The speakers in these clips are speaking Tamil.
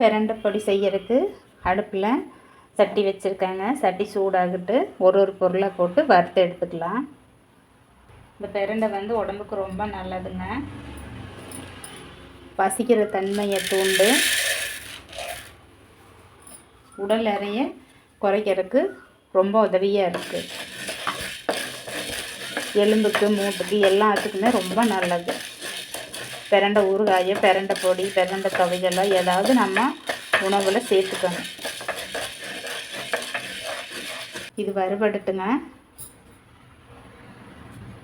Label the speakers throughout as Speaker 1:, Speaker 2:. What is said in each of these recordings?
Speaker 1: பிரண்டை பொடி செய்யறதுக்கு அடுப்பில் சட்டி வச்சுருக்கேங்க. சட்டி சூடாகிட்டு ஒரு பொருளை போட்டு வறுத்து எடுத்துக்கலாம். இந்த பிரண்டை வந்து உடம்புக்கு ரொம்ப நல்லதுங்க. பசிக்கிற தன்மையை தூண்டு, உடல் எடையை குறைக்கிறதுக்கு ரொம்ப உதவியாக இருக்குது. எலும்புக்கு மூட்டுக்கு எல்லாத்துக்குமே ரொம்ப நல்லது. பிரண்டை ஊறுகாயை, பிரண்டை பொடி, பிரண்டை துவையலோ ஏதாவது நம்ம உணவில் சேர்த்துக்கணும். இது வறுபடுத்துங்க.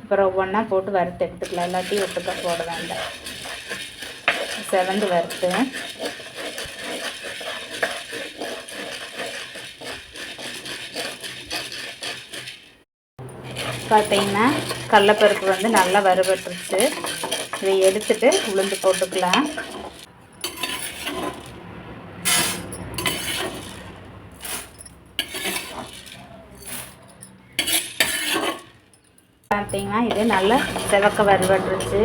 Speaker 1: அப்புறம் ஒவ்வொன்றா போட்டு வறுத்து எடுத்துக்கலாம். எல்லாத்தையும் ஒட்டுக்கா போட வேண்டாம். செவந்து வறுத்து பார்த்தீங்கன்னா கடலைப்பருப்பு வந்து நல்லா வறுபட்டுருச்சு. இதை எடுத்துட்டு உளுந்து போட்டுக்கலாம். பார்த்தீங்கன்னா இது நல்லா செவக்க வறுபட்டுருச்சு.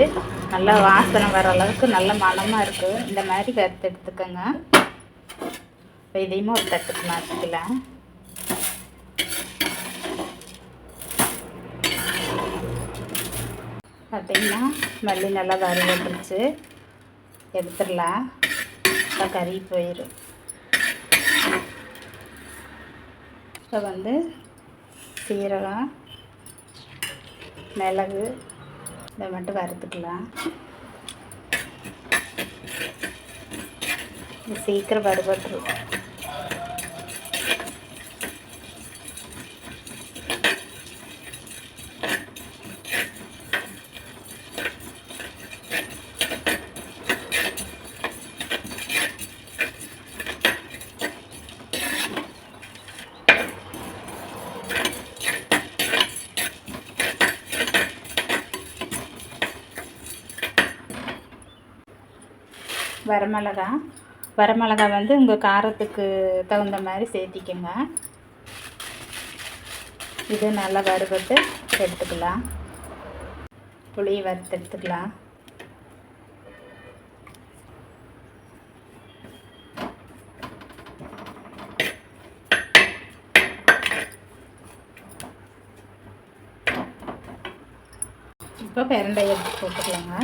Speaker 1: நல்லா வாசனை வர அளவுக்கு நல்ல மணமாக இருக்குது. இந்த மாதிரி வறுத்து எடுத்துக்கோங்க. இப்போ இதையுமே ஒரு தட்டுக்கு மாற்றிக்கலாம். பார்த்தீங்கன்னா மல்லி நல்லா வறுபட்டுருச்சு. எடுத்துடலாம். இப்போ கறி போயிடும். இப்போ வந்து சீரகம், மிளகு இதை மட்டும் வறுத்துக்கலாம். இது சீக்கிரம் வறுபட்டுரும். வரமிளகா வந்து உங்கள் காரத்துக்கு தகுந்த மாதிரி சேர்த்திக்கங்க. இது நல்லா வறுபட்டு எடுத்துக்கலாம். புளியை வறுத்து எடுத்துக்கலாம். இப்போ பிரண்டை எடுத்து போட்டுக்கலாங்க.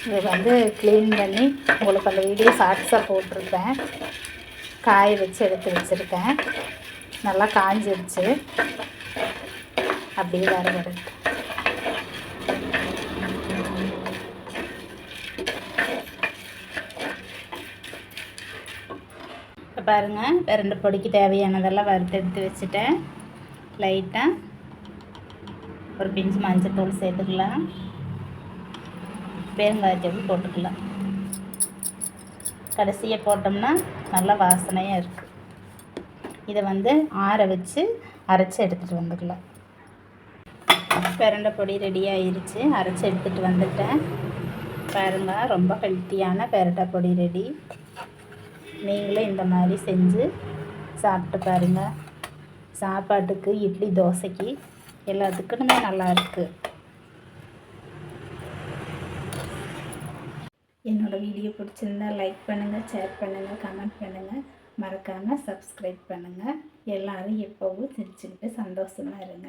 Speaker 1: இதை வந்து க்ளீன் பண்ணி உங்களுக்கு அந்த வீடியோ ஷார்ட்ஸாக போட்டிருப்பேன். காய வச்சு எடுத்து வச்சுருக்கேன். நல்லா காஞ்சிருச்சு. அப்படியே வறுபடு. இப்போ பாருங்கள், பிரண்டை பொடிக்கு தேவையானதெல்லாம் வறுத்து எடுத்து வச்சுட்டேன். லைட்டாக ஒரு பிஞ்சு மஞ்சத்தூள் சேர்த்துக்கலாம். பெருங்காயத்தூள் போட்டுக்கலாம். கடைசியை போட்டோம்னா நல்லா வாசனையாக இருக்குது. இதை வந்து ஆற வச்சு அரைச்சி எடுத்துகிட்டு வந்துக்கலாம். பிரண்டை பொடி ரெடி ஆகிருச்சு. அரைச்சி எடுத்துகிட்டு வந்துட்டேன். பாருங்கள், ரொம்ப ஹெல்த்தியான பிரண்டை பொடி ரெடி. நீங்களும் இந்த மாதிரி செஞ்சு சாப்பிட்டு பாருங்கள். சாப்பாட்டுக்கு, இட்லி, தோசைக்கு எல்லாத்துக்குமே நல்லா இருக்குது. என்னோடய வீடியோ பிடிச்சிருந்தா லைக் பண்ணுங்கள், ஷேர் பண்ணுங்கள், கமெண்ட் பண்ணுங்கள். மறக்காமல் சப்ஸ்கிரைப் பண்ணுங்கள். எல்லோரும் எப்போவும் சிரிச்சுக்கிட்டு சந்தோஷமாக இருங்க.